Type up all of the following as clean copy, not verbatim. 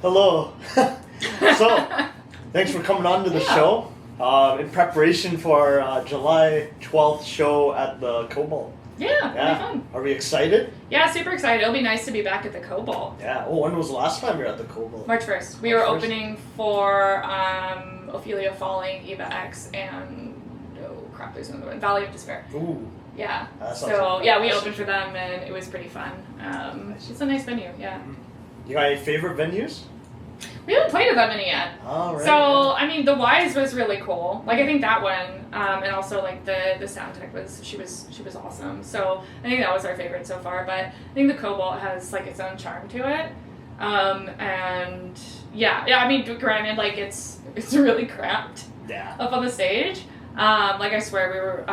Hello. So, thanks for coming on to the show. In preparation for our July 12th show at the Cobalt. Yeah, it'll be fun. Are we excited? Yeah, super excited. It'll be nice to be back at the Cobalt. Yeah. Oh, when was the last time you were at the Cobalt? March 1st. We were opening for Ophelia Falling, ETHEREA'S, and there's another one, Valley of Despair. Ooh. Yeah. So we opened for them and it was pretty fun. It's a nice venue. Yeah. You got any favorite venues? We haven't played at that many yet. Oh, right. So, I mean, the Wise was really cool. Like, I think that one, and also, like, the sound tech she was awesome. So, I think that was our favorite so far. But I think the Cobalt has, like, its own charm to it. And, yeah, I mean, granted, like, it's really cramped up on the stage. Like, I swear we were,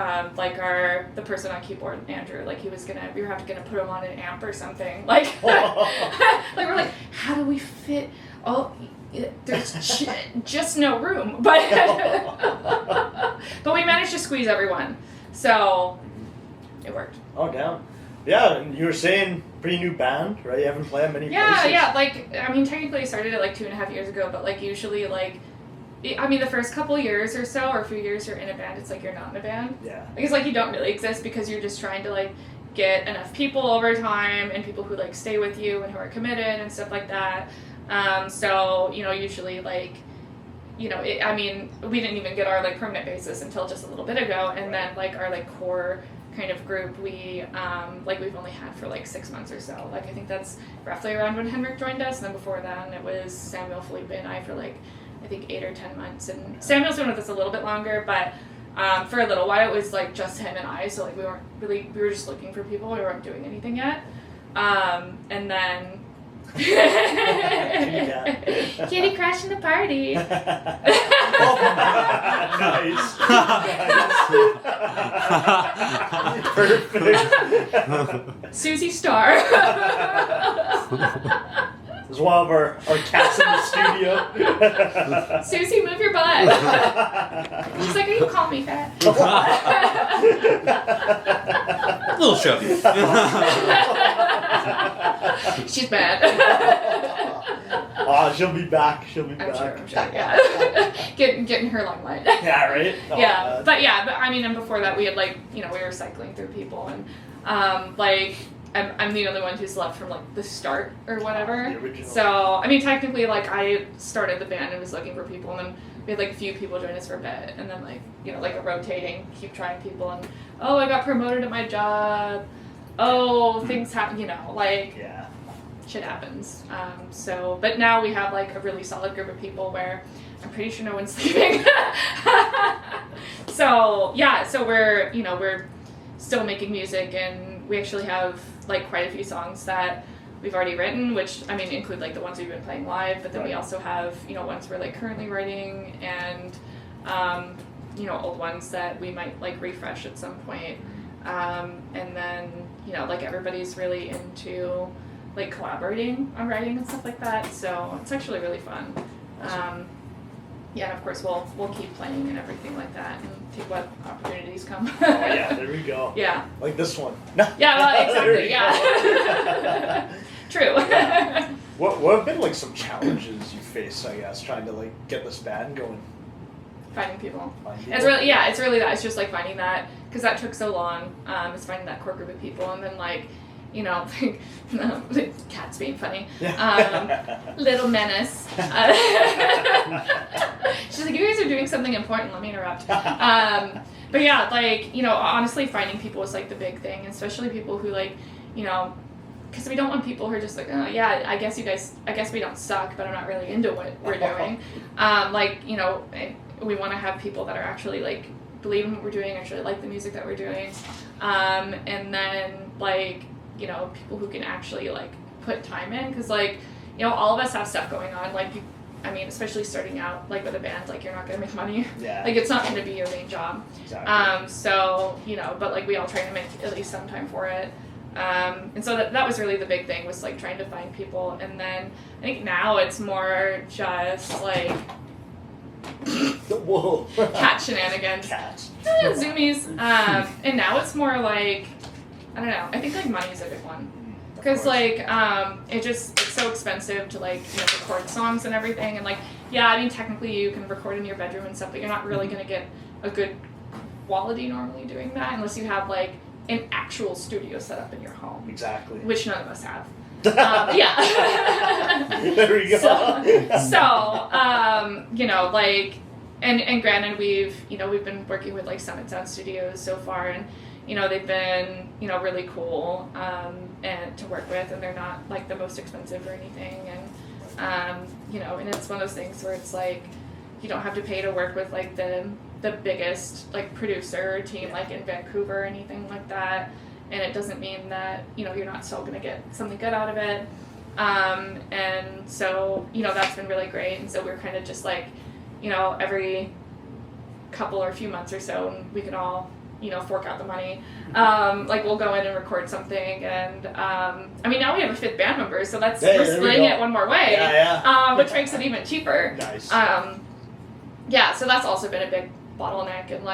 the person on keyboard, Andrew, like, we were gonna put him on an amp or something. Like, like, we're like, how do we fit... Oh, there's just no room, but but we managed to squeeze everyone, so it worked. Oh, damn. Yeah, and you were saying pretty new band, right? You haven't played many places. Yeah, like, I mean, technically I started it like 2.5 years ago, but like usually like, I mean, the first couple years or so, or a few years you're in a band, it's like you're not in a band. Yeah. Like, it's like you don't really exist because you're just trying to like get enough people over time and people who like stay with you and who are committed and stuff like that. So, you know, usually, like, you know, I mean, we didn't even get our, like, permanent basis until just a little bit ago, and then, like, our, like, core kind of group, we've only had for, like, 6 months or so. Like, I think that's roughly around when Henrik joined us, and then before then it was Samuel, Felipe, and I for, like, I think 8 or 10 months, and Samuel's been with us a little bit longer, but for a little while it was, like, just him and I, so, like, we were just looking for people, we weren't doing anything yet, and then... Kitty crashing the party. Nice. Perfect. Susie Star. There's one of our cats in the studio. Susie, move your butt. She's like, are you calling me fat? A little chubby. She's bad. She'll be back. I'm sure, yeah. Getting her limelight. Yeah, right? Oh, yeah, but I mean, and before that we had, like, you know, we were cycling through people, and like, I'm the only one who's left from, like, the start or whatever. The original. So, I mean, technically, like, I started the band and was looking for people, and then we had, like, a few people join us for a bit, and then, like, you know, like, a rotating, keep trying people, and, oh, I got promoted at my job, oh, things happen, you know, like, shit happens. So, but now we have, like, a really solid group of people where I'm pretty sure no one's leaving. So, yeah, so we're still making music, and we actually have, like, quite a few songs that we've already written, which, I mean, include, like, the ones we've been playing live, but then we also have, you know, ones we're, like, currently writing, and, you know, old ones that we might, like, refresh at some point. And then, you know, like, everybody's really into, like, collaborating on writing and stuff like that, so it's actually really fun. Yeah, and of course we'll keep playing and everything like that, and take what opportunities come. Oh yeah, there we go. Yeah. Like this one. No. Yeah, well, exactly. Yeah. True. Yeah. What have been, like, some challenges you face, I guess, trying to, like, get this band going? Finding people. It's really that. It's just, like, finding that, because that took so long. It's finding that core group of people, and then, like, you know, like, cats being funny. Little menace. She's like, you guys are doing something important, let me interrupt. But yeah, like, you know, honestly, finding people was, like, the big thing, especially people who, like, you know, because we don't want people who are just like, oh, yeah, I guess we don't suck, but I'm not really into what we're doing. Like, you know, we want to have people that are actually, like, believe in what we're doing, actually like the music that we're doing. And then, like, you know, people who can actually, like, put time in, because, like, you know, all of us have stuff going on, like, I mean, especially starting out, like, with a band, like, you're not going to make money. Yeah. Like, it's not going to be your main job. Exactly. So, you know, but, like, we all try to make at least some time for it. And so that was really the big thing, was, like, trying to find people. And then I think now it's more just, like, Whoa. cat shenanigans. Cats. Zoomies. And now it's more like, I don't know, I think, like, money's a big one. Because it's so expensive to record songs and everything, and technically you can record in your bedroom and stuff, but you're not really gonna get a good quality normally doing that unless you have an actual studio set up in your home. Exactly. Which none of us have. Yeah. There we go. And granted, we've been working with Summit Sound Studios so far, and they've been really cool and to work with, and they're not the most expensive or anything, and and it's one of those things where it's you don't have to pay to work with the biggest producer team in Vancouver or anything like that, and it doesn't mean that you're not still gonna get something good out of it, and so that's been really great, and so we're kind of just every couple or few months or so, and we can all fork out the money, we'll go in and record something, and now we have a 5th band member, so we're splitting it one more way, which makes it even cheaper. Nice. So that's also been a big bottleneck, and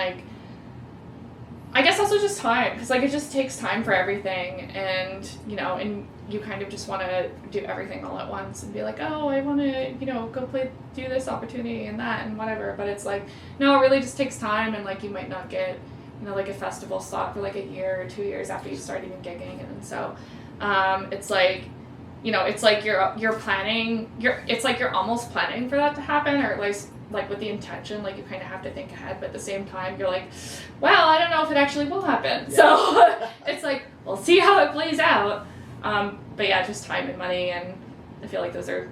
I guess also just time, because it just takes time for everything, and and you kind of just want to do everything all at once and be oh, I want to go do this opportunity and that and whatever, but it's no, it really just takes time, and you might not get a festival slot for a year or 2 years after you start even gigging, and so it's it's you're planning, you're almost planning for that to happen, or at least with the intention, you kind of have to think ahead, but at the same time you're well, I don't know if it actually will happen. Yeah. So it's we'll see how it plays out. But yeah, just time and money, and I feel those are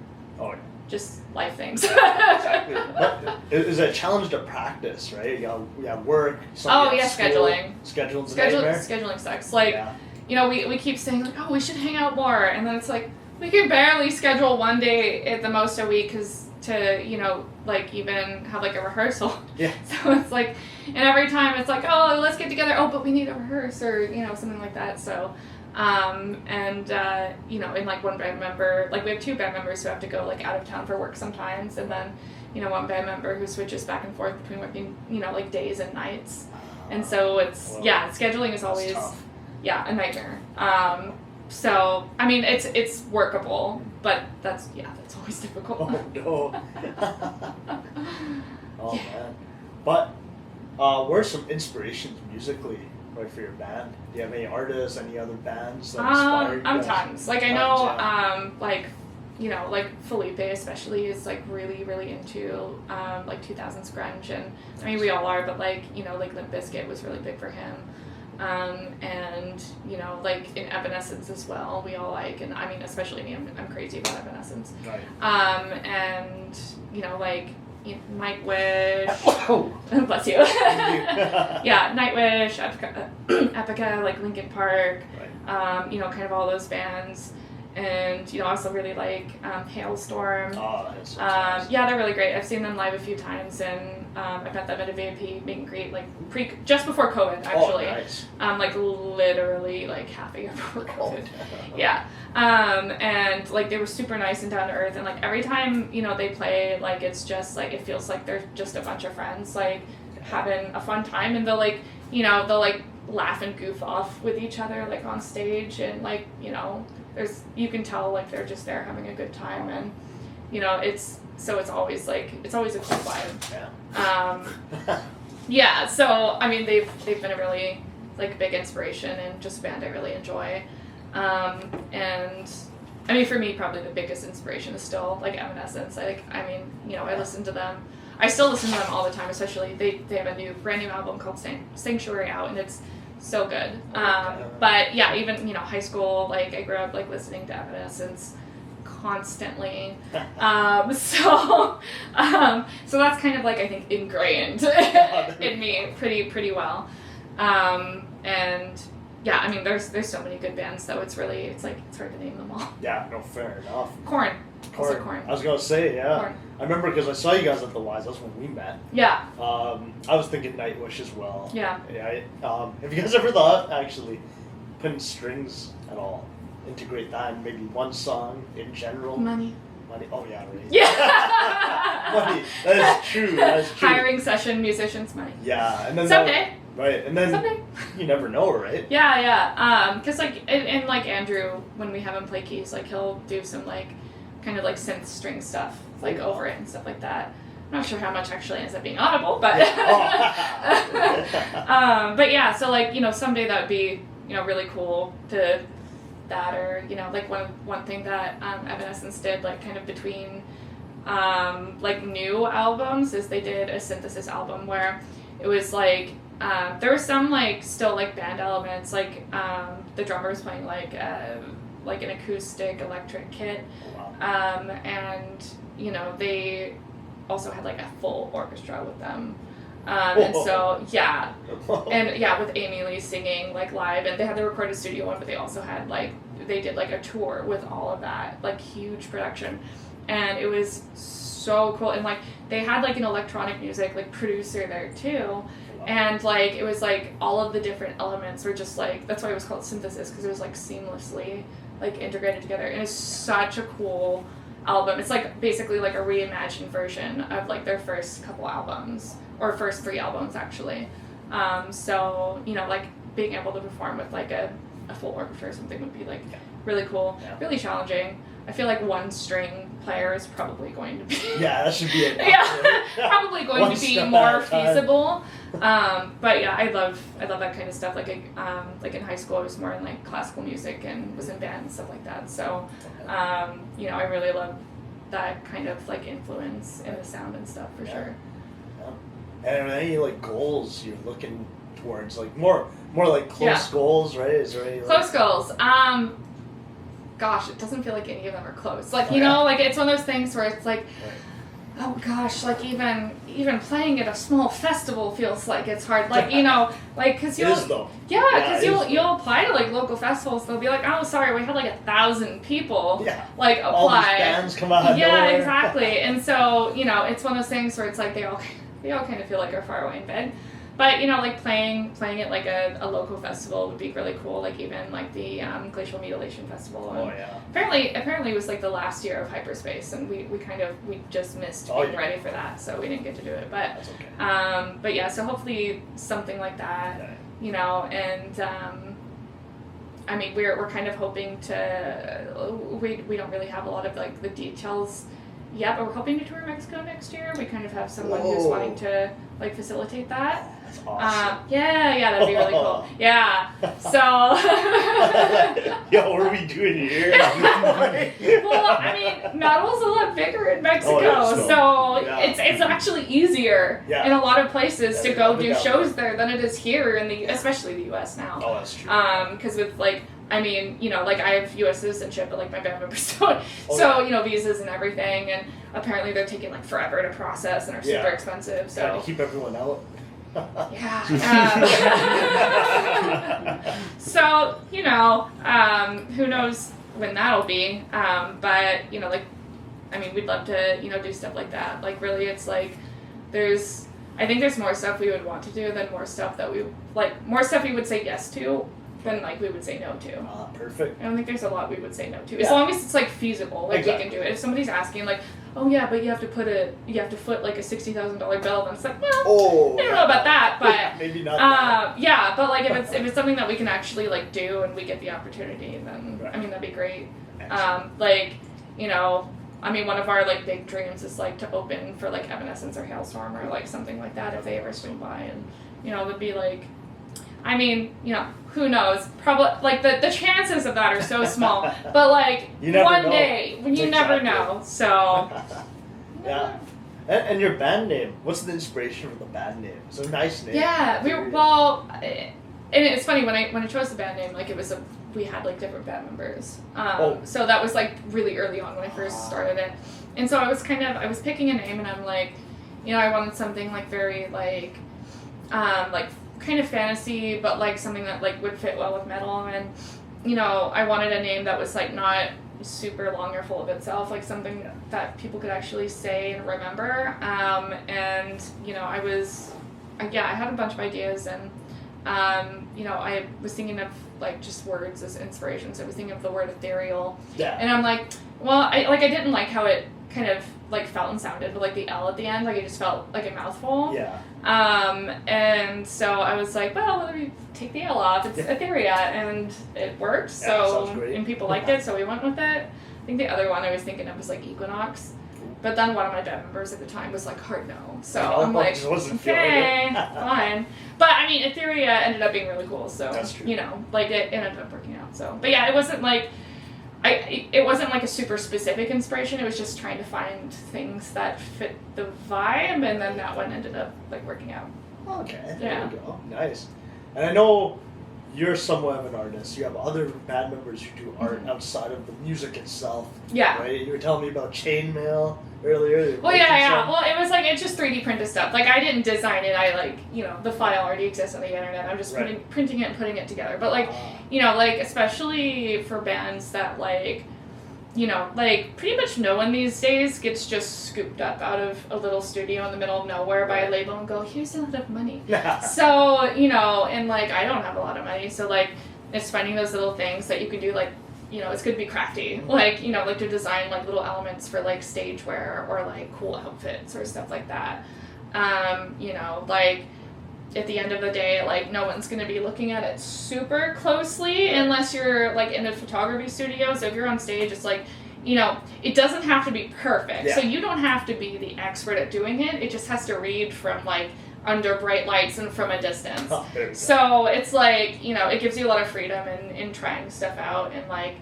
just life things. Exactly. But is it a challenge to practice, right? You got work. Scheduling. Scheduling sucks. We keep saying oh, we should hang out more, and then it's we can barely schedule one day at the most a week to even have a rehearsal. Yeah. So it's and every time it's oh, let's get together. Oh, but we need to rehearse, or something like that. So. And one band member, we have 2 band members who have to go out of town for work sometimes, and then one band member who switches back and forth between working days and nights, and so it's scheduling is always a nightmare. So it's workable, but that's always difficult. Oh no. Man. But what are some inspirations musically for your band? Do you have any artists, any other bands that inspire you? Tons. I know, Felipe especially is really, really into 2000s grunge, and we all are, but Limp Bizkit was really big for him, and in Evanescence as well, we all and especially me, I'm crazy about Evanescence. Right. And Nightwish. Bless you. Yeah, Nightwish, Epica, Linkin Park. Right. Kind of all those bands, and also really Hailstorm. Oh, that's so nice. Yeah, they're really great. I've seen them live a few times, and I met them at a VIP meet and greet just before COVID, actually. Oh, nice. Literally half a year before COVID. Oh. Yeah. And they were super nice and down to earth, and every time they play, it's just it feels they're just a bunch of friends having a fun time, and they'll they'll laugh and goof off with each other on stage, and you can tell they're just there having a good time, and it's always it's always a cool vibe. Yeah. Yeah, so they've been a really big inspiration, and just a band I really enjoy. And for me, probably the biggest inspiration is still Evanescence. I listen to them. I still listen to them all the time, especially they have a brand new album called Sanctuary out, and it's so good. But yeah, even high school, I grew up listening to Evanescence constantly. So that's kind of I think ingrained in me pretty well. And yeah, there's so many good bands, though. It's hard to name them all. Yeah, no, fair enough. Korn. I was gonna say, yeah. Korn. I remember because I saw you guys at the Wise. That's when we met. Yeah. I was thinking Nightwish as well. Yeah. Yeah. Have you guys ever thought actually putting strings at all? Integrate that in maybe one song in general. Money. Oh yeah, right. Yeah. Money. That is true. Hiring session musicians, money. Yeah, and then someday. Right, and then Someday. you never know, right? Yeah. Because like, and like Andrew, when we have him play keys, like he'll do some like, kind of like synth string stuff, like over it and stuff like that. I'm not sure how much actually ends up being audible, but but yeah. So like, you know, someday that would be, you know, really cool to that, or you know, like one thing that Evanescence did, like kind of between like new albums, is they did a synthesis album where it was like there were some like still like band elements, like the drummer was playing like an acoustic electric kit, and you know they also had like a full orchestra with them. And so, yeah. And yeah, with Amy Lee singing like live, and they had the recorded studio one, but they also had like, they did like a tour with all of that, like huge production. And it was so cool. And like, they had like an electronic music like producer there too. And like, it was like all of the different elements were just like, that's why it was called synthesis, because it was like seamlessly like integrated together. And it's such a cool album. It's like basically like a reimagined version of like their first couple albums, or first 3 albums actually. So, you know, like being able to perform with like a full orchestra or something would be like really cool, really challenging. I feel like one string player is probably going to be that should be it. probably going to be more feasible. But yeah, I love that kind of stuff. Like in high school I was more in like classical music and was in band and stuff like that. So you know, I really love that kind of like influence in the sound and stuff for sure. And any like goals you're looking towards, like more like close goals, right? Is there any close goals? Gosh, it doesn't feel like any of them are close. Like, you know, like it's one of those things where it's like, oh gosh, like even playing at a small festival feels like it's hard. Like, you know, like, cause you'll, you'll apply to like local festivals. They'll be like, oh, sorry, we had like 1,000 people like apply. All these bands come out. Yeah, exactly. And so, you know, it's one of those things where it's like they all kind of feel like are far away in bed. But, you know, like playing at like a local festival would be really cool. Like even like the Glacial Mutilation Festival. Apparently it was like the last year of Hyperspace, and we just missed being ready for that, so we didn't get to do it. But that's okay. But yeah, so hopefully something like that, you know, and I mean we're kind of hoping to we don't really have a lot of like the details yet, but we're hoping to tour Mexico next year. We kind of have someone who's wanting to like facilitate that. That's awesome. Yeah, that'd be really cool. Yeah. So Yo, what are we doing here? Well, I mean, Metal's a lot bigger in Mexico, so it's actually easier in a lot of places to go do shows there than it is here in especially the US now. Oh, that's true. Because with like, I mean, you know, like I have U.S. citizenship, but like my band members don't. So, you know, visas and everything, and apparently they're taking like forever to process and are super expensive. So to keep everyone out. So, you know, who knows when that'll be? But you know, like, I mean, we'd love to, you know, do stuff like that. Like, really, it's like I think there's more stuff we would want to do than more stuff we would say yes to than like we would say no to. Perfect. I don't think there's a lot we would say no to. As long as it's like feasible, like we can do it. If somebody's asking like, oh yeah, but you have to foot like a $60,000 bill, then it's like, well, I don't know about that, but maybe not. Yeah, but like if it's something that we can actually like do and we get the opportunity, then I mean that'd be great. Like, you know, I mean one of our like big dreams is like to open for like Evanescence or Hailstorm or like something like that if they ever swing by, and you know, it would be like, I mean, you know, who knows? Probably, like, the chances of that are so small. But, like, one day, you never know. So, yeah. And your band name, what's the inspiration for the band name? It's a nice name. Yeah, and it's funny, when I chose the band name, like, we had, like, different band members. So that was, like, really early on when I first started it. And so I was picking a name, and I'm like, you know, I wanted something, like, very, like, kind of fantasy, but like something that like would fit well with metal, and you know, I wanted a name that was like not super long or full of itself, like something that people could actually say and remember. And you know, I had a bunch of ideas, and you know, I was thinking of like just words as inspirations. I was thinking of the word ethereal, and I'm like, well, I didn't like how it kind of like felt and sounded with like the L at the end, like it just felt like a mouthful. Yeah. And so I was like, well, let me take the L off. It's Etherea, and it worked. Yeah, So sounds great. and people liked it, so we went with it. I think the other one I was thinking of was like Equinox. But then one of my band members at the time was like, hard no. So I'm like, just wasn't feeling okay, it. fine. But I mean, Etherea ended up being really cool. So, That's true. you know, like it ended up working out. So, but yeah, it wasn't like, it wasn't like a super specific inspiration. It was just trying to find things that fit the vibe. And then that one ended up like working out. Okay, Yeah. there you go. Nice. And I know you're somewhat of an artist. You have other band members who do art outside of the music itself. Yeah. Right? You were telling me about chainmail earlier. Well, yeah. Well, it was like, it just 3D printed stuff. Like, I didn't design it. I, like, you know, the file already exists on the internet. I'm just Right. printing it and putting it together. But, like, you know, like, especially for bands that, like, you know, like, pretty much no one these days gets just scooped up out of a little studio in the middle of nowhere by a label and go, here's a lot of money. So, you know, and, like, I don't have a lot of money. So, like, it's finding those little things that you can do, like, you know, it's good to be crafty, like, you know, like to design like little elements for like stage wear or like cool outfits or stuff like that. You know, like at the end of the day, like no one's going to be looking at it super closely unless you're like in a photography studio. So if you're on stage, it's like, you know, it doesn't have to be perfect. Yeah. So you don't have to be the expert at doing it. It just has to read from like under bright lights and from a distance. Oh, there we go. So it's like, you know, it gives you a lot of freedom in trying stuff out and like,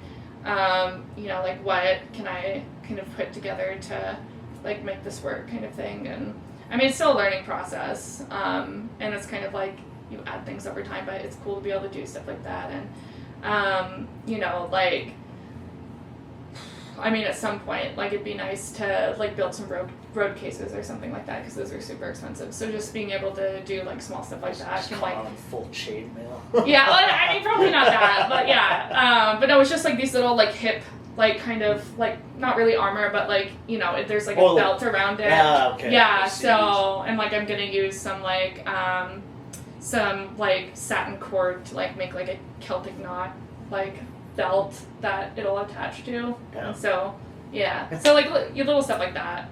you know, like what can I kind of put together to like make this work kind of thing. And I mean, it's still a learning process. And it's kind of like you add things over time, but it's cool to be able to do stuff like that. And, you know, like, I mean, at some point, like, it'd be nice to, like, build some road cases or something like that, because those are super expensive. So just being able to do, like, small stuff like that Just can, come like... on full chainmail. Yeah, well, I mean, probably not that, but yeah. But no, it's just, like, these little, like, hip, like, kind of, like, not really armor, but, like, you know, there's, like, a belt around it. Okay. Yeah, so, and, like, I'm gonna use some, like, satin cord to, like, make, like, a Celtic knot, like... belt that it'll attach to. Yeah. And so yeah, so like little stuff like that.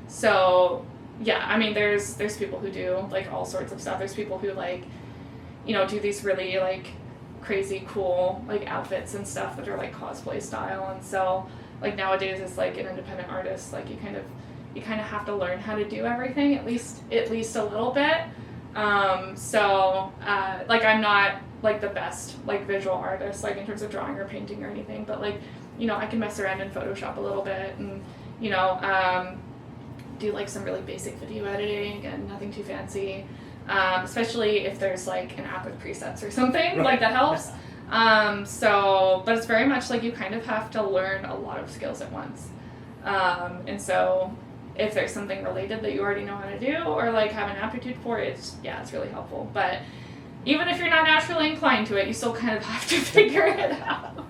So yeah, I mean there's people who do like all sorts of stuff. There's people who like, you know, do these really like crazy cool like outfits and stuff that are like cosplay style. And so like nowadays as like an independent artist, like you kind of have to learn how to do everything at least a little bit. Like I'm not like the best like visual artist like in terms of drawing or painting or anything, but like, you know, I can mess around in Photoshop a little bit and, you know, do like some really basic video editing and nothing too fancy, especially if there's like an app with presets or something, Right. like that helps. But it's very much like you kind of have to learn a lot of skills at once. And so if there's something related that you already know how to do or like have an aptitude for it, it's really helpful. But even if you're not naturally inclined to it, you still kind of have to figure it out.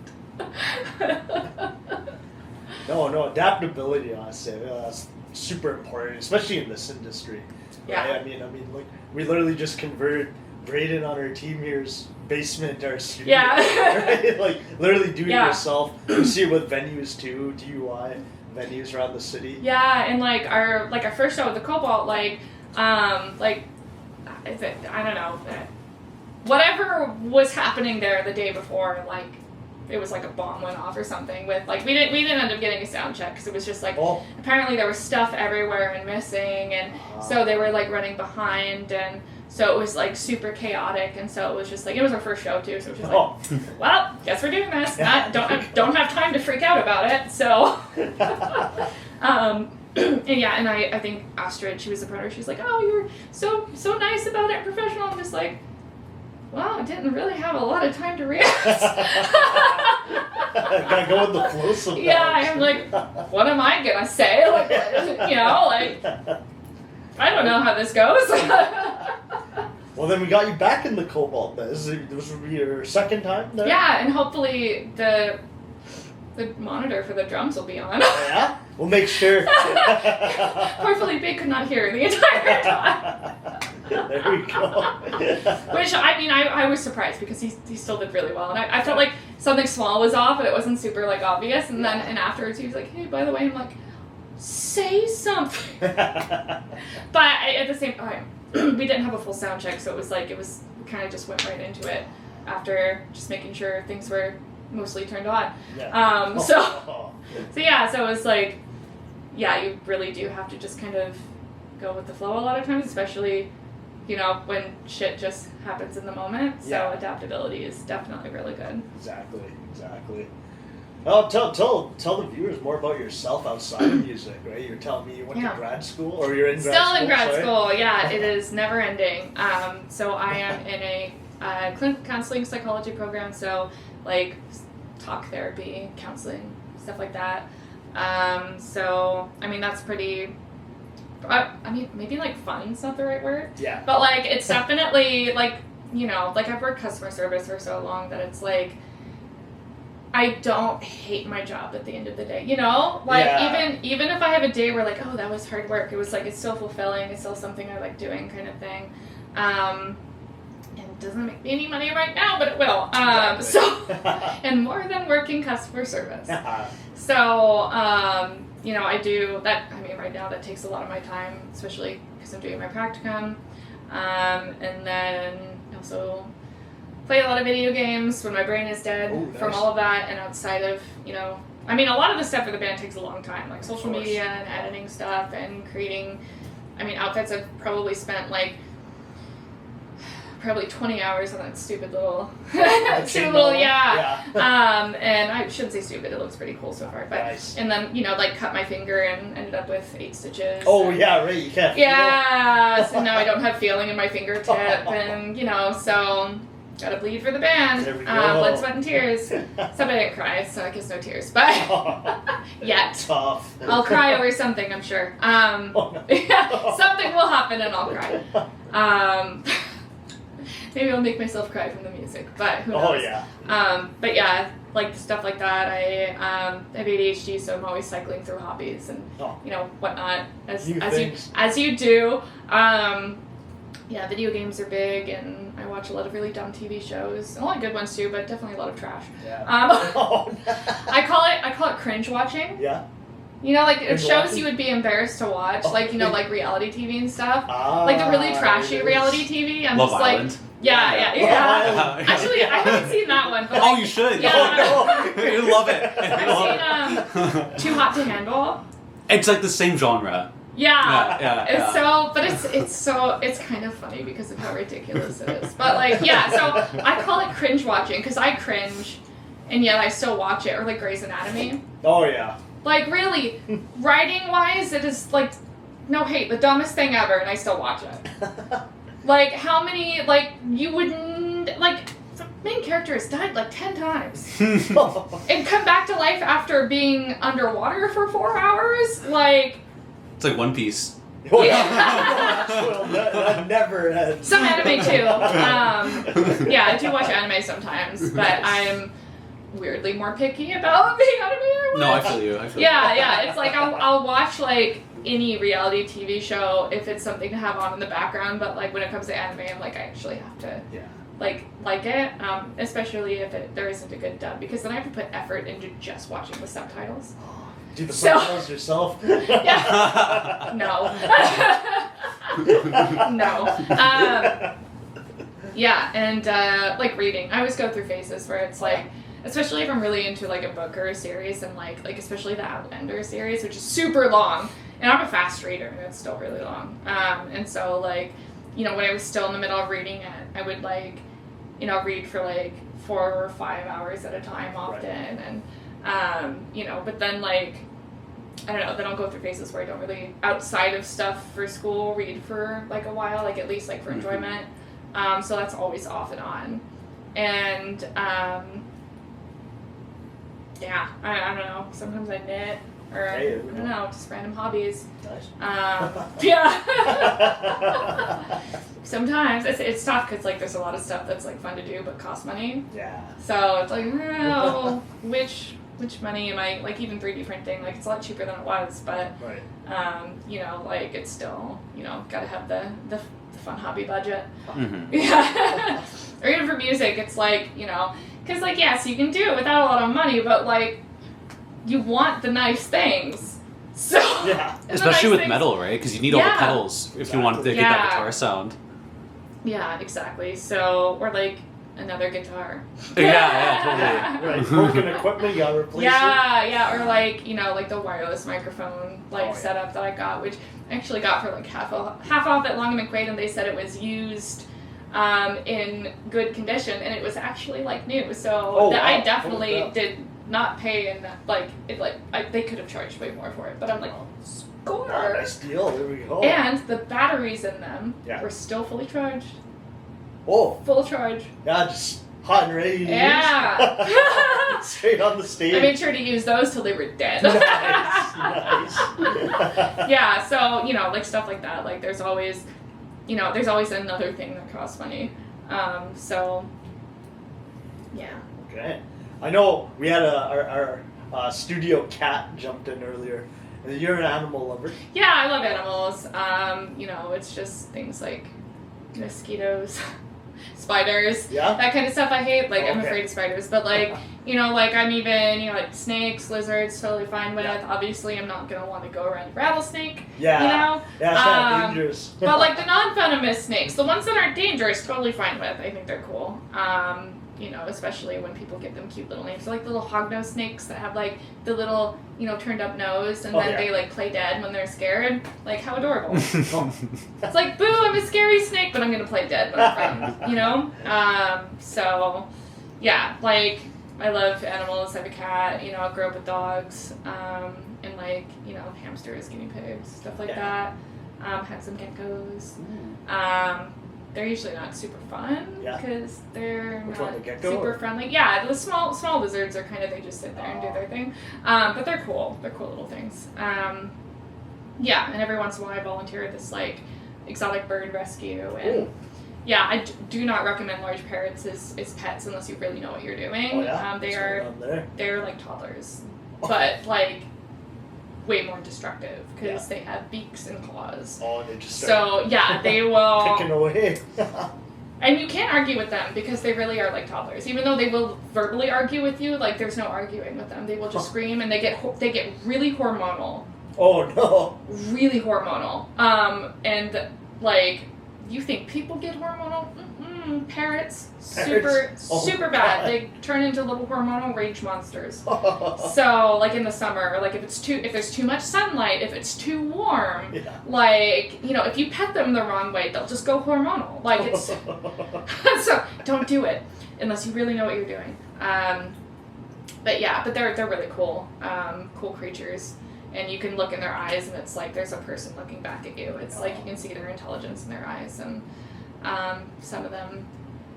No, adaptability, honestly, that's super important, especially in this industry. Yeah. Right? I mean, like we literally just converted Braden on our team here's basement our studio. Yeah. Right? Like literally do it Yeah. yourself. You see it with venues too, DUI venues around the city. Yeah, and like our first show with the Cobalt, I don't know, whatever was happening there the day before, like it was like a bomb went off or something. With like we didn't end up getting a sound check because it was just like apparently there was stuff everywhere and missing, and so they were like running behind, and so it was like super chaotic, and so it was just like it was our first show too, so it was just like well, guess we're doing this. Don't have time to freak out about it. So and yeah, and I think Astrid, she was the promoter, she's like, oh, you were so nice about it, professional. I'm just like, well, I didn't really have a lot of time to react. Gotta go with the flow sometimes. Yeah, I'm like, what am I gonna say? Like, you know, like, I don't know how this goes. Well, then we got you back in the Cobalt. This would be your second time there? Yeah, and hopefully the monitor for the drums will be on. Oh, yeah? We'll make sure. Poor Felipe could not hear the entire time. There we go. Which, I mean, I was surprised because he still did really well. And I felt like something small was off, but it wasn't super, like, obvious. And then and afterwards he was like, hey, by the way, I'm like, say something. But at the same time, we didn't have a full sound check, so we kind of just went right into it after just making sure things were mostly turned on. Yeah. So it was like, yeah, you really do have to just kind of go with the flow a lot of times, especially, you know, when shit just happens in the moment. So Yeah. adaptability is definitely really good. Exactly. Well, tell the viewers more about yourself outside of music, right? You're telling me you went to grad school, or you're in grad school? Still in grad school, yeah. It is never ending. So I am in a clinical counseling psychology program, so like talk therapy, counseling, stuff like that. So I mean that's pretty. I mean maybe like fun's not the right word. Yeah. But like it's definitely like, you know, like I've worked customer service for so long that it's like I don't hate my job at the end of the day, you know? Like, even if I have a day where, like, oh, that was hard work, it was, like, it's still fulfilling, it's still something I like doing kind of thing. And it doesn't make me any money right now, but it will. And more than working customer service. So, you know, I do that, I mean, right now that takes a lot of my time, especially because I'm doing my practicum. And then also play a lot of video games when my brain is dead. Ooh, nice. From all of that, and outside of, you know, I mean, a lot of the stuff for the band takes a long time, like social media and editing stuff and creating, I mean, outfits. I've probably spent like probably 20 hours on that stupid little, yeah. And I shouldn't say stupid, it looks pretty cool so far, but, nice. And then, you know, like cut my finger and ended up with 8 stitches. Oh, yeah, right, you can't feel. So now I don't have feeling in my fingertip, and, you know, so gotta bleed for the band. There we go. Blood, sweat, and tears. Except I didn't cry, so I guess no tears, but yet. Tough. I'll cry over something, I'm sure. Something will happen and I'll cry. Maybe I'll make myself cry from the music, but who knows? Oh, yeah. But yeah, like stuff like that. I have ADHD, so I'm always cycling through hobbies and you know whatnot as you do. Yeah, video games are big, and I watch a lot of really dumb TV shows. A lot of good ones too, but definitely a lot of trash. Yeah. I call it cringe watching. Yeah. You know, like Cringe shows watching? you would be embarrassed to watch, like, you know, like reality TV and stuff. Ah, Like the really trashy reality TV. I'm Love just Island. like, yeah. Actually, I haven't seen that one. But Oh, you should. Yeah. You love it. I've seen Too Hot to Handle. It's like the same genre. Yeah. It's kind of funny because of how ridiculous it is. But like, yeah, so I call it cringe watching because I cringe and yet I still watch it. Or like Grey's Anatomy. Oh, yeah. Like, really, writing-wise, it is, like, no hate, the dumbest thing ever, and I still watch it. Like, how many, like, you wouldn't, like, the main character has died, like, 10 times. And come back to life after being underwater for 4 hours? Like... It's like One Piece. Yeah. Well, that never has. Some anime, too. Yeah, I do watch anime sometimes, but I'm weirdly more picky about the anime I watch. No, I feel you. Yeah, it's like I'll watch like any reality TV show if it's something to have on in the background, but like when it comes to anime, I'm like I actually have to like it, especially if there isn't a good dub, because then I have to put effort into just watching the subtitles. Do the subtitles yourself? Yeah. No. No. Yeah, and like reading, I always go through phases where it's like, especially if I'm really into like a book or a series, and like especially the Outlander series, which is super long, and I'm a fast reader and it's still really long, and so like, you know, when I was still in the middle of reading it, I would like, you know, read for like 4 or 5 hours at a time often, and you know, but then like, I don't know, then I'll go through phases where I don't really, outside of stuff for school, read for like a while, like at least like for enjoyment, so that's always off and on, and yeah, I don't know. Sometimes I knit, or I don't know, just random hobbies. Nice. Yeah. Sometimes it's tough because like there's a lot of stuff that's like fun to do but costs money. Yeah. So it's like, oh, which money am I, like even 3D printing, like it's a lot cheaper than it was, but you know, like it's still, you know, gotta have the fun hobby budget. Mm-hmm. Yeah. Or even for music, it's like, you know, because, like, yes, you can do it without a lot of money, but, like, you want the nice things. So, Yeah. And the Especially nice with things- metal, right? Because you need all the Yeah. pedals if you wanted to get that Yeah. guitar sound. Yeah, exactly. So, or like another guitar. Yeah, totally. Right. Broken equipment, you gotta replace it. Yeah, or like, you know, like the wireless microphone like Oh, yeah. setup that I got, which I actually got for like half off at Long and McQuaid, and they said it was used in good condition, and it was actually like new. So Oh, I wow. definitely Holy crap. did not pay in that, like it they could have charged way more for it, but I'm like, score. Oh, nice deal. There we go. And the batteries in them Yeah. were still fully charged. Oh, Full charge. yeah, just hot and ready to Yeah. use. Straight on the stage. I made sure to use those till they were dead. Nice. Yeah, so, you know, like stuff like that. Like there's always another thing that costs money. So, yeah. Okay. I know we had our studio cat jumped in earlier. You're an animal lover. Yeah, I love animals. You know, it's just things like mosquitoes, spiders, Yeah? that kind of stuff I hate. Like, I'm Okay. afraid of spiders. But, like, you know, like, I'm even, you know, like, snakes, lizards, totally fine with. Yeah. Obviously, I'm not going to want to go around a rattlesnake, Yeah. you know? Yeah, it's kind of dangerous. But, like, the non-venomous snakes, the ones that aren't dangerous, totally fine with. I think they're cool. You know, especially when people give them cute little names. So, like, little hognose snakes that have, like, the little, you know, turned up nose, and Oh, then yeah. they, like, play dead when they're scared. Like, how adorable. Oh. It's like, boo, I'm a scary snake, but I'm gonna play dead when I'm friends, you know? So, yeah, like, I love animals. I have a cat, you know, I grew up with dogs, and, like, you know, hamsters, guinea pigs, stuff like Yeah. that. Had some geckos. Ooh. They're usually not super fun Yeah. because they're Which not one, the gecko super or- friendly. Yeah, the small lizards are kind of, they just sit there and do their thing. But they're cool. They're cool little things. Yeah, and every once in a while I volunteer at this like exotic bird rescue, and Ooh. yeah, I do not recommend large parrots as pets unless you really know what you're doing. Oh, yeah? They What's are going on there? they're like toddlers, but like way more destructive because Yeah. they have beaks and claws. Oh, and they just start So yeah, they will. picking away. And you can't argue with them because they really are like toddlers. Even though they will verbally argue with you, like there's no arguing with them. They will just scream, and they get really hormonal, Oh, no. really hormonal. And like you think people get hormonal? Parrots, super Oh, super God. bad. They turn into little hormonal rage monsters. So like in the summer, like if there's too much sunlight, if it's too warm, Yeah. like, you know, if you pet them the wrong way, they'll just go hormonal. Like it's so don't do it unless you really know what you're doing. But yeah, but they're really cool, cool creatures, and you can look in their eyes, and it's like there's a person looking back at you. It's like you can see their intelligence in their eyes, and some of them,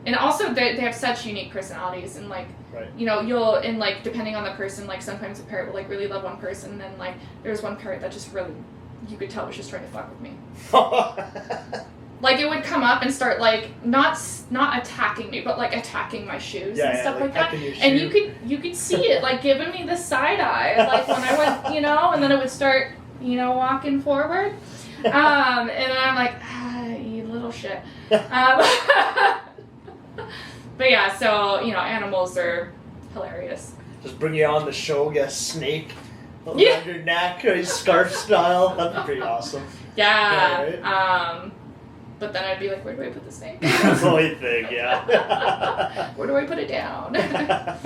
and also they have such unique personalities, and like Right. you know and like depending on the person, like sometimes a parrot will like really love one person, and then like there was one parrot that just really, you could tell was just trying to fuck with me. Like it would come up and start like not attacking me, but like attacking my shoes and stuff like that. And you could see it like giving me the side eye, like when I went, you know, and then it would start, you know, walking forward, and then I'm like, you little shit. But yeah, so you know, animals are hilarious. Just bring you on the show, get a snake around Yeah. your neck, or scarf style. That'd be pretty awesome. Yeah. Yeah, But then I'd be like, where do I put the snake? That's the only thing, yeah. Where do I put it down?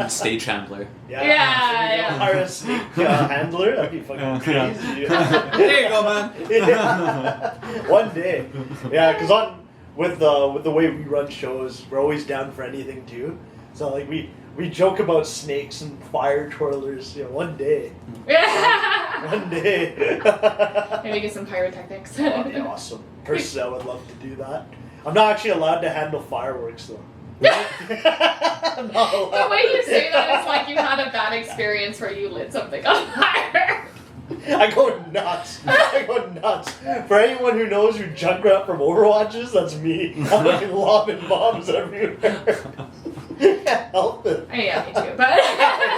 Stage handler. Yeah. Hire a snake handler. That'd be fucking crazy. There you go, man. Yeah. One day. Yeah, because with the way we run shows, we're always down for anything too. So like we joke about snakes and fire twirlers. You know, one day. One day. Maybe get some pyrotechnics. That'd be awesome. Personally, I would love to do that. I'm not actually allowed to handle fireworks though. I'm not allowed. The way you say that is like you had a bad experience where you lit something on fire. I go nuts. I go nuts. For anyone who knows who Junkrat from Overwatch is, that's me. I'm like lobbing bombs everywhere. Can't help it. Yeah, me too. But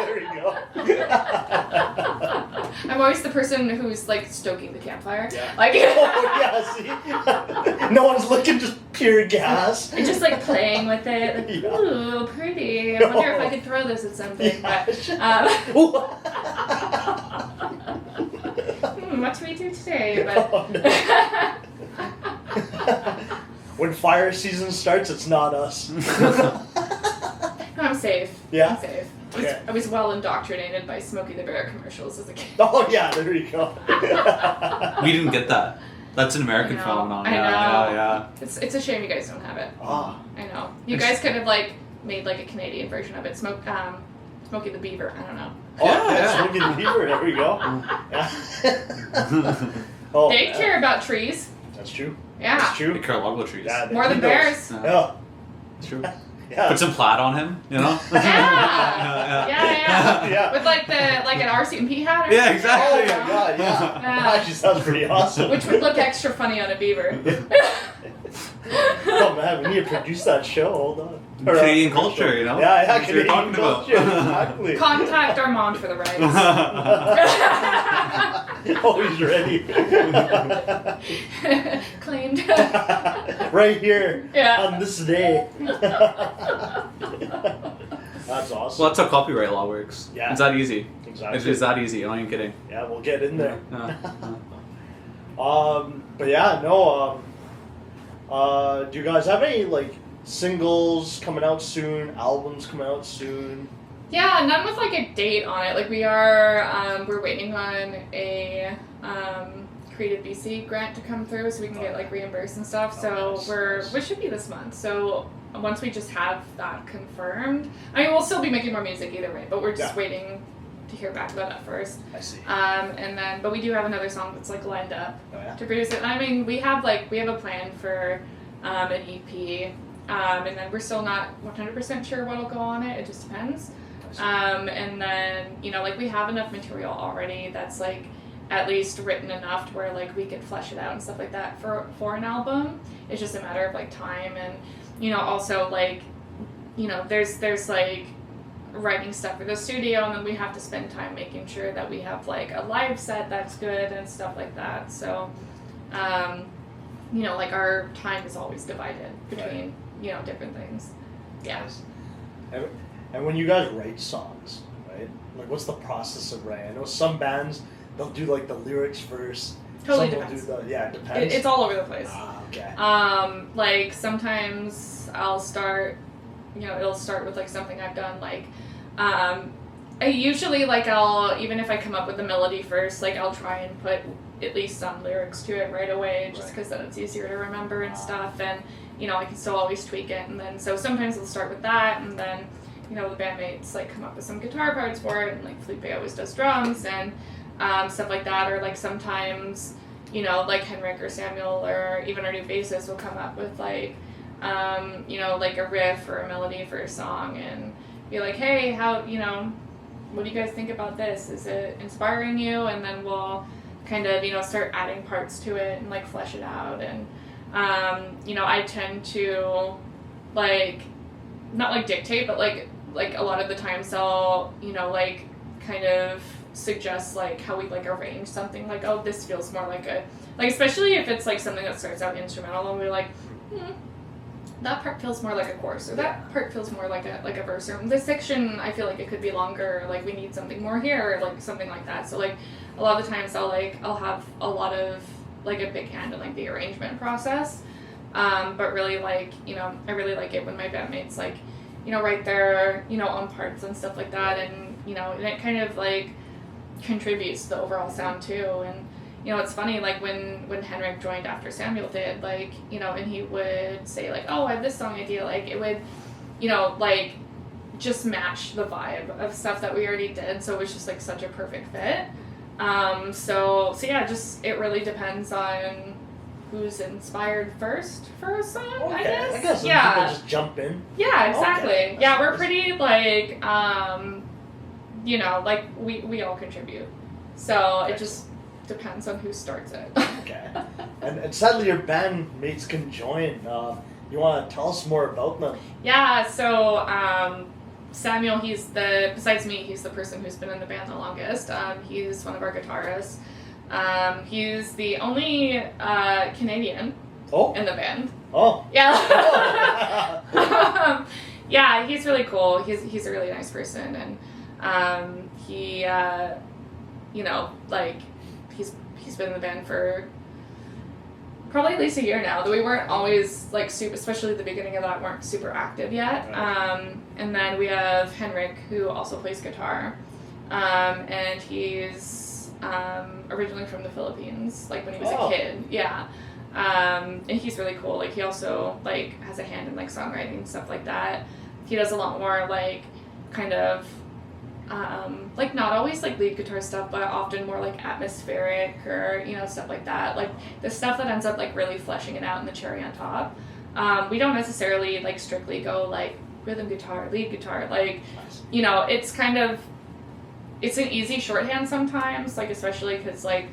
There we go. I'm always the person who's like stoking the campfire. Yeah. Like Oh yeah, see? No one's looking, just pure gas. and just like playing with it. Like, Yeah. ooh, pretty. I wonder if I could throw this at something. Yeah. But what do we do today? But Oh, no. When fire season starts, it's not us. no, I'm safe. Yeah? I'm safe. Okay. I was well indoctrinated by Smokey the Bear commercials as a kid. Oh yeah, there you go. We didn't get that. That's an American I know. phenomenon. I Yeah, know. yeah, It's a shame you guys don't have it. Ah, I know. You guys could have like made like a Canadian version of it. Smokey the Beaver. I don't know. oh Yeah, yeah, yeah. Smokey the Beaver. There we go. Yeah. Oh, They man. care about trees. That's true. Yeah. That's We true. care a lot about trees. Yeah, More he than knows. bears. Yeah. It's true. Yeah. Put some plaid on him, you know? Yeah. Yeah. Yeah. With like an RC&P hat or Yeah, something. exactly. Oh my god, yeah. Yeah. That actually sounds pretty awesome. Which would look extra funny on a beaver. Oh man, we need to produce that show. Hold on. Or, Canadian commercial. culture, you know? Yeah, yeah, That's what you're Canadian talking about. culture. Exactly. Contact Armand for the rights. Always ready. Claimed. Right here Yeah. on this day. That's awesome. Well, that's how copyright law works. Yeah. It's that easy. Exactly. It's that easy. I'm not even kidding. Yeah, we'll get in there. Yeah. But yeah, no. Do you guys have any like singles coming out soon? Albums coming out soon? Yeah, none with like a date on it. Like we are, we're waiting on a Creative BC grant to come through, so we can get like reimbursed and stuff. So Nice. we should be this month. So once we just have that confirmed, I mean, we'll still be making more music either way, but we're just Yeah. waiting to hear back about that first. I see. And then, but we do have another song that's like lined up Oh yeah. to produce it. I mean, we have a plan for an EP, and then we're still not 100% sure what'll go on it. It just depends. I see. And then, like we have enough material already that's like at least written enough to where like we could flesh it out and stuff like that for an album. It's just a matter of like time and, also like, there's like writing stuff for the studio, and then we have to spend time making sure that we have like a live set that's good and stuff like that. So, like our time is always divided between, different things. Yeah. Nice. And when you guys write songs, right? Like, what's the process of writing? I know some bands they'll do like the lyrics first. Totally some depends. will do it depends. It's all over the place. Ah, okay. Like sometimes I'll start, it'll start with like something I've done. Like, I usually like even if I come up with the melody first, like I'll try and put at least some lyrics to it right away, just because then it's easier to remember and stuff. And I can still always tweak it. And then so sometimes I'll start with that, and then the bandmates like come up with some guitar parts for it, and like Felipe always does drums and stuff like that. Or like sometimes like Henrik or Samuel or even our new bassist will come up with like like a riff or a melody for a song and be like, hey, how what do you guys think about this? Is it inspiring you? And then we'll kind of start adding parts to it and like flesh it out. And I tend to like not like dictate, but like a lot of the times I'll like kind of suggest like how we like arrange something, like, oh, this feels more like especially if it's like something that starts out instrumental and we're like, that part feels more like a chorus, or that part feels more like a verse, or this section I feel like it could be longer, or like we need something more here, or like something like that. So like a lot of the times I'll have a lot of like a big hand in like the arrangement process, but really like I really like it when my bandmates like write their own parts and stuff like that, and and it kind of like contributes to the overall sound too. And it's funny, like when Henrik joined after Samuel did, like and he would say like, oh, I have this song idea, like it would like just match the vibe of stuff that we already did, so it was just like such a perfect fit. So yeah, just it really depends on who's inspired first for a song. Okay. I guess some yeah, people just jump in. yeah, exactly. Okay. Yeah, we're pretty like like we all contribute, so it just depends on who starts it. Okay. And sadly, your bandmates can join. You want to tell us more about them? Yeah, so Samuel, besides me, he's the person who's been in the band the longest. He's one of our guitarists. He's the only Canadian in the band. Oh. Yeah. Yeah, he's really cool. He's a really nice person, and he like he's been in the band for probably at least a year now. Though we weren't always like super, especially at the beginning of that, weren't super active yet. Right. And then we have Henrik, who also plays guitar, and he's originally from the Philippines, like when he was a kid. Yeah. And he's really cool. Like he also like has a hand in like songwriting and stuff like that. He does a lot more like kind of like not always like lead guitar stuff, but often more like atmospheric or stuff like that. Like the stuff that ends up like really fleshing it out in the cherry on top. We don't necessarily like strictly go like rhythm guitar, lead guitar. Like it's kind of it's an easy shorthand sometimes. Like especially because like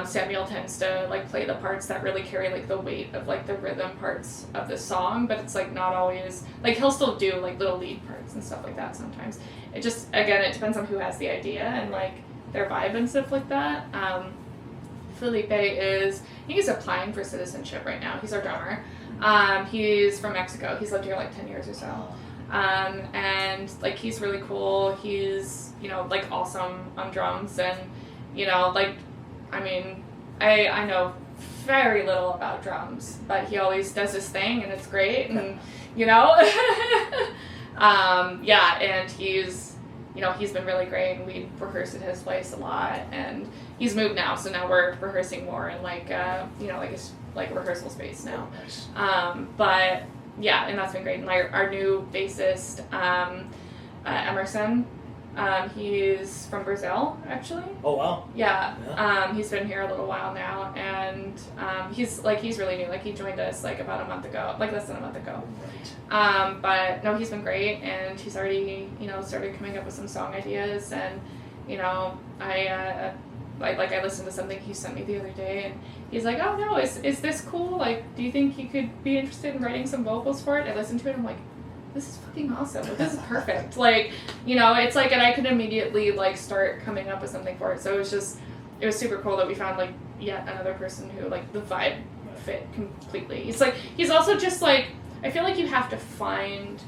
Samuel tends to like play the parts that really carry like the weight of like the rhythm parts of the song, but it's like not always like he'll still do like little lead parts and stuff like that sometimes. It just again it depends on who has the idea and like their vibe and stuff like that. Felipe is he's applying for citizenship right now. He's our drummer. He's from Mexico. He's lived here like 10 years or so. And like he's really cool. He's like awesome on drums and like I mean, I know very little about drums, but he always does his thing, and it's great, and and he's been really great, and we rehearse at his place a lot, and he's moved now, so now we're rehearsing more in like like a rehearsal space now. Nice. But yeah, and that's been great. And our new bassist, Emerson. He's from Brazil, actually. Oh wow. Yeah. He's been here a little while now, and he's really new. Like he joined us like about a month ago, like less than a month ago. Right. But no, he's been great, and he's already started coming up with some song ideas, and I listened to something he sent me the other day, and he's like, oh no, is this cool? Like, do you think you could be interested in writing some vocals for it? I listened to it, and I'm like, this is fucking awesome. Like, this is perfect. Like, it's like, and I could immediately like start coming up with something for it. So it was super cool that we found like yet another person who like the vibe fit completely. It's like, he's also just like, I feel like you have to find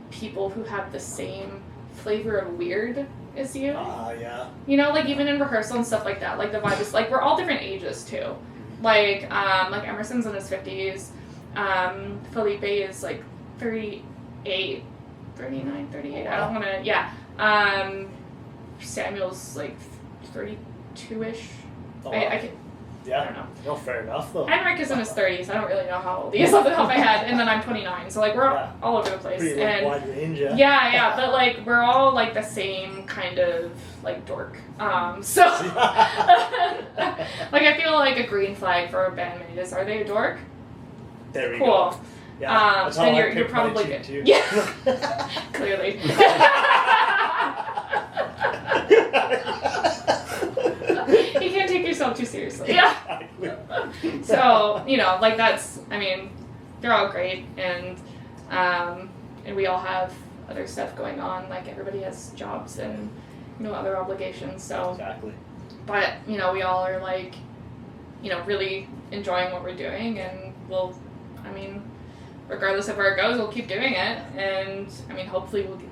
people who have the same flavor of weird as you. Yeah. Like even in rehearsal and stuff like that, like the vibe is like, we're all different ages too. Like Emerson's in his 50s. Felipe is like 38, 39, 38. I don't want to, yeah. Samuel's like 32-ish. Oh, I can, yeah. I don't know. No, fair enough though. Henrik is in his 30s. I don't really know how old he is off the top of my head. And then I'm 29. So like we're all over the place. Pretty and wide range, yeah. Yeah, but like we're all like the same kind of like dork. So like I feel like a green flag for a bandmate is, are they a dork? There we Cool. go. Yeah, that's how then I you're picked my probably chick, good. too. Yeah. Clearly. You can't take yourself too seriously. Yeah. So, like that's, I mean, they're all great, and we all have other stuff going on, like everybody has jobs and, other obligations, so. Exactly. But, we all are like, really enjoying what we're doing, and we'll, regardless of where it goes, we'll keep doing it, and, hopefully we'll get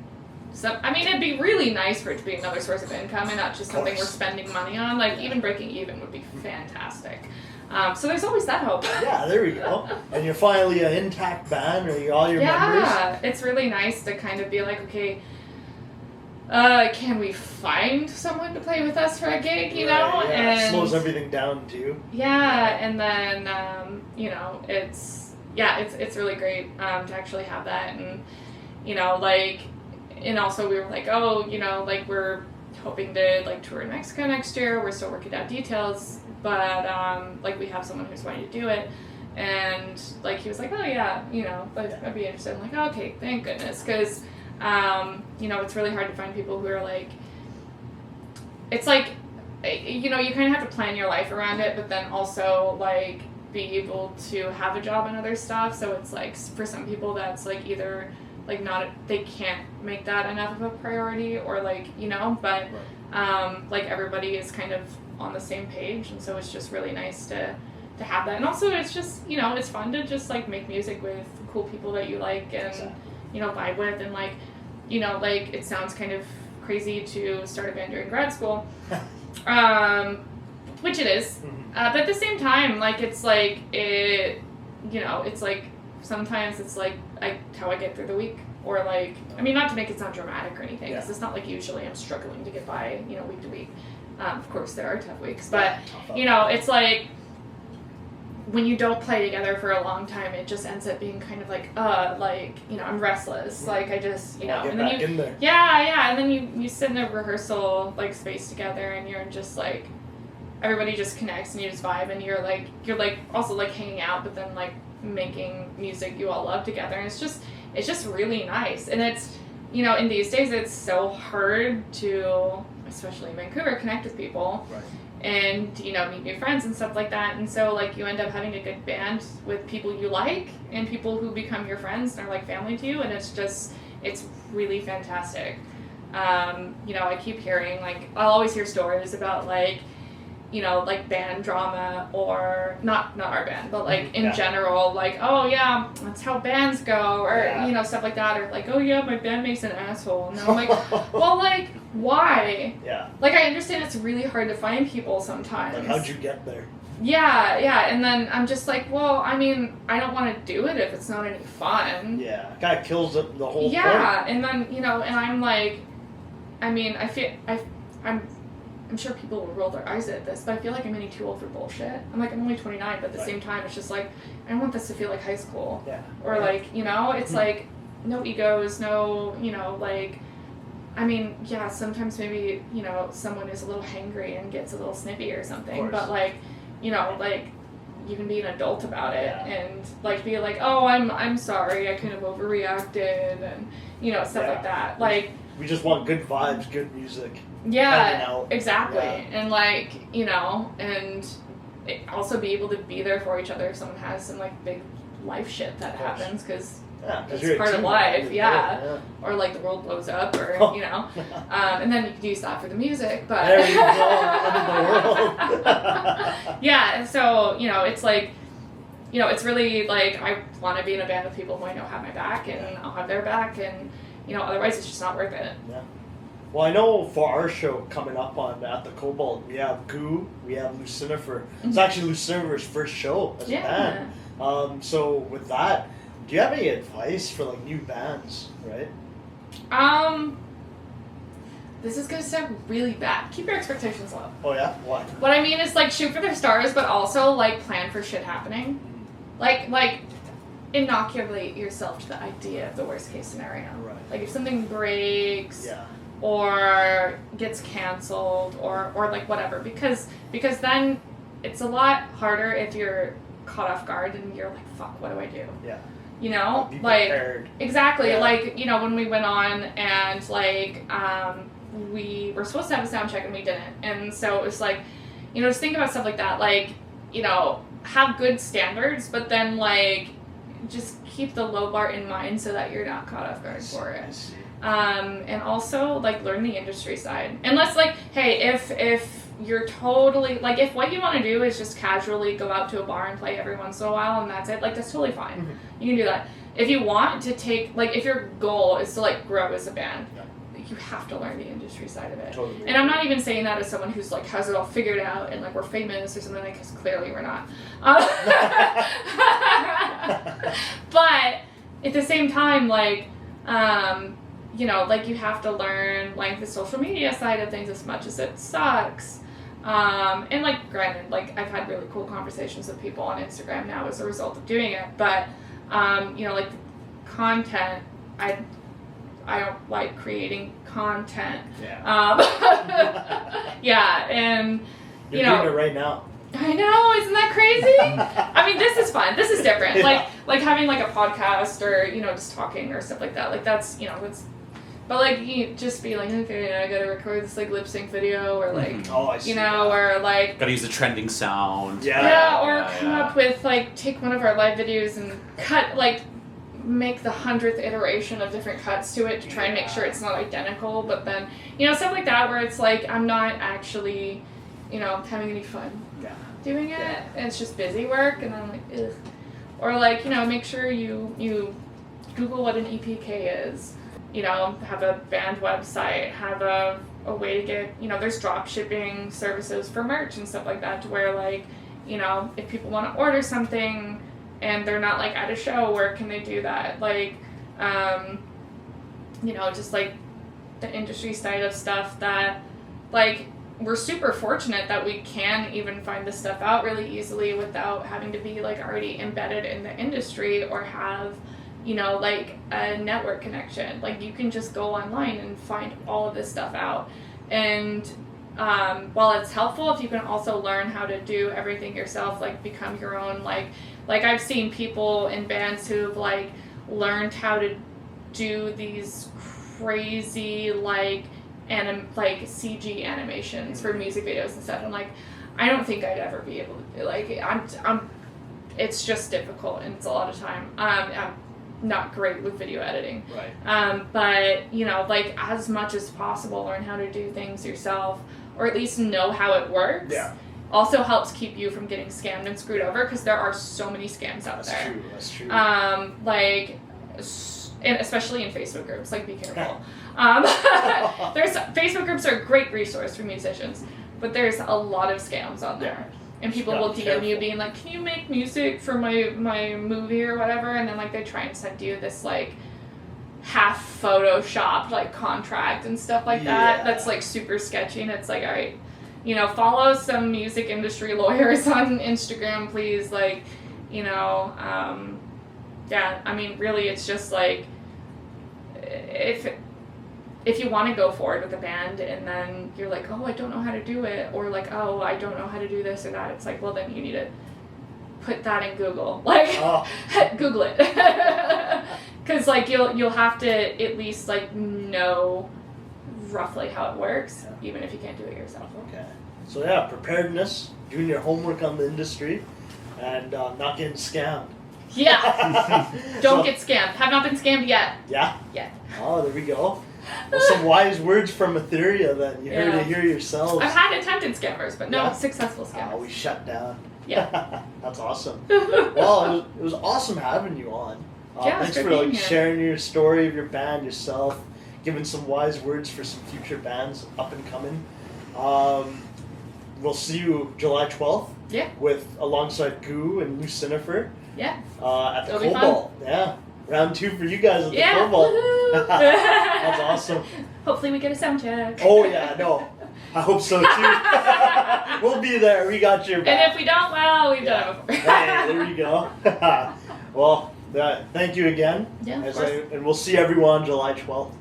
it'd be really nice for it to be another source of income and not just something we're spending money on. Like, even breaking even would be fantastic. So there's always that hope. Yeah, there we go. And you're finally an intact band, or all your members. Yeah, it's really nice to kind of be like, okay, can we find someone to play with us for a gig, Yeah, And it slows everything down, too. Yeah, and then, it's really great to actually have that, and, and also we were like, we're hoping to, tour in Mexico next year. We're still working out details, but, we have someone who's wanting to do it, and, he was like, oh, yeah, I'd be interested. I'm like, oh, okay, thank goodness, because, it's really hard to find people who are, it's like, you kind of have to plan your life around it, but then also, be able to have a job and other stuff. So it's for some people that's either they can't make that enough of a priority, or but everybody is kind of on the same page, and so it's just really nice to have that. And also it's just it's fun to just make music with cool people that you like and vibe with, and it sounds kind of crazy to start a band during grad school. which it is. Mhm. But at the same time, like, it's like, it's like, sometimes it's like, how I get through the week. Or like, I mean, not to make it sound dramatic or anything, because it's not like usually I'm struggling to get by, week to week. Of course, there are tough weeks, but, it's like, when you don't play together for a long time, it just ends up being kind of like, I'm restless. Like, I just, Get and then back in there. Yeah, and then you sit in a rehearsal, like, space together, and you're just, like, everybody just connects, and you just vibe, and you're, like, also, like, hanging out, but then, like, making music you all love together, and it's just really nice. And it's, in these days, it's so hard to, especially in Vancouver, connect with people. Right. And, meet new friends and stuff like that. And so, like, you end up having a good band with people you like and people who become your friends and are like family to you. And it's really fantastic. I keep hearing, like, I'll always hear stories about, like, like band drama, or not our band, but like in general, like, oh yeah, that's how bands go, or stuff like that, or like, oh yeah, my bandmate's an asshole. And I'm like, well, like, why? Yeah. Like, I understand it's really hard to find people sometimes. Like, how'd you get there? Yeah, and then I'm just like, well, I mean, I don't want to do it if it's not any fun. Yeah, it kind of kills the whole point. Yeah, and then, and I'm like, I mean, I'm sure people will roll their eyes at this, but I feel like I'm getting too old for bullshit. I'm only 29, but at the same time, it's just like, I don't want this to feel like high school. Yeah. Or like, it's like, no egos, no, like, I mean, yeah, sometimes maybe, someone is a little hangry and gets a little snippy or something, but like, like, you can be an adult about it and like be like, oh, I'm sorry, I kind of overreacted, and, stuff like that. Like, we just want good vibes, good music. Yeah, exactly. And like, and also be able to be there for each other if someone has some like big life shit that happens, because it's part of life, or like the world blows up, or and then you can use that for the music, but there you go, end of the world. yeah, and so it's like, it's really like, I want to be in a band with people who I know have my back, and I'll have their back, and otherwise it's just not worth it. Yeah. Well, I know for our show coming up at the Cobalt, we have Goo, we have Lucinifer. It's actually Lucinifer's first show as a band. So with that, do you have any advice for like new bands, right? This is gonna sound really bad. Keep your expectations low. Oh yeah? What? What I mean is, like, shoot for the stars, but also like plan for shit happening. Like inoculate yourself to the idea of the worst case scenario. Right. Like if something breaks, or gets canceled, or like whatever, because then it's a lot harder if you're caught off guard and you're like, fuck, what do I do? Yeah. Like, prepared. Exactly. Like, when we went on and like we were supposed to have a sound check and we didn't, and so it was like, just think about stuff like that, like, have good standards, but then like just keep the low bar in mind so that you're not caught off guard for it. And also, like, learn the industry side. Unless, like, hey, if you're totally, like, if what you want to do is just casually go out to a bar and play every once in a while and that's it, like, that's totally fine. You can do that. If you want to take, like, if your goal is to, like, grow as a band, you have to learn the industry side of it. Totally. And I'm not even saying that as someone who's, like, has it all figured out and, like, we're famous or something, because clearly we're not. But at the same time, like, like, you have to learn, like, the social media side of things as much as it sucks. And, like, granted, like, I've had really cool conversations with people on Instagram now as a result of doing it, but, like, content, I don't like creating content. And, You're doing it right now. I know, isn't that crazy? I mean, this is fun. This is different. Like having like a podcast, or, just talking or stuff like that. Like, that's, that's, but like, you just be like, okay, I gotta record this like lip sync video, or like, or like, gotta use the trending sound. Or come up with, like, take one of our live videos and cut, like, make the 100th iteration of different cuts to it to try and make sure it's not identical, but then, stuff like that where it's like, I'm not actually, having any fun doing it, and it's just busy work, and I'm like, ugh. Or like, make sure you Google what an EPK is, have a band website, have a a way to get, you know, there's drop shipping services for merch and stuff like that, to where, like, you know, if people want to order something and they're not, like, at a show, where can they do that? Like, you know, just, like, the industry side of stuff that, like, we're super fortunate that we can even find this stuff out really easily without having to be, like, already embedded in the industry or have, you know, like, a network connection. Like, you can just go online and find all of this stuff out. And while it's helpful, if you can also learn how to do everything yourself, like, become your own, like I've seen people in bands who've, like, learned how to do these crazy, like CG animations for music videos and stuff. I'm like, I don't think I'd ever be able to, like, I'm it's just difficult, and it's a lot of time. I'm not great with video editing. Right. But, you know, like, as much as possible, learn how to do things yourself, or at least know how it works. Yeah. Also helps keep you from getting scammed and screwed over, because there are so many scams out there. That's true. Like, and especially in Facebook groups, like, be careful. There's Facebook groups are a great resource for musicians, but there's a lot of scams on there. Yeah. And people will DM you being like, can you make music for my movie or whatever? And then, like, they try and send you this, like, half photoshopped, like, contract and stuff like that. That's, like, super sketchy. And it's like, all right, you know, follow some music industry lawyers on Instagram, please. Like, you know, yeah, I mean, really, it's just, like, if you want to go forward with a band and then you're like, oh, I don't know how to do it, or like, oh, I don't know how to do this or that, it's like, well, then you need to put that in Google. Like, Google it. Because, like, you'll have to at least, like, know roughly how it works, even if you can't do it yourself. Okay. So, yeah, preparedness, doing your homework on the industry, and not getting scammed. Yeah. Don't get scammed. Have not been scammed yet. Yeah? Yet. Oh, there we go. Well, some wise words from Etherea then. You heard it here yourselves. I've had attempted scammers, but no successful scammers. Oh, we shut down. Yeah. That's awesome. Well, it was awesome having you on. Thanks for, like, sharing your story of your band yourself, giving some wise words for some future bands up and coming. We'll see you July 12th. Yeah. Alongside Goo and Lucinifer. Yeah. At the It'll Cobalt. Yeah. Round 2 for you guys at the Cobalt. That's awesome. Hopefully we get a sound check. Oh yeah, no. I hope so too. We'll be there. We got your back. And if we don't, well, we've done it before. Hey, there you go. Well, thank you again. Yeah, of course. And we'll see everyone July 12th.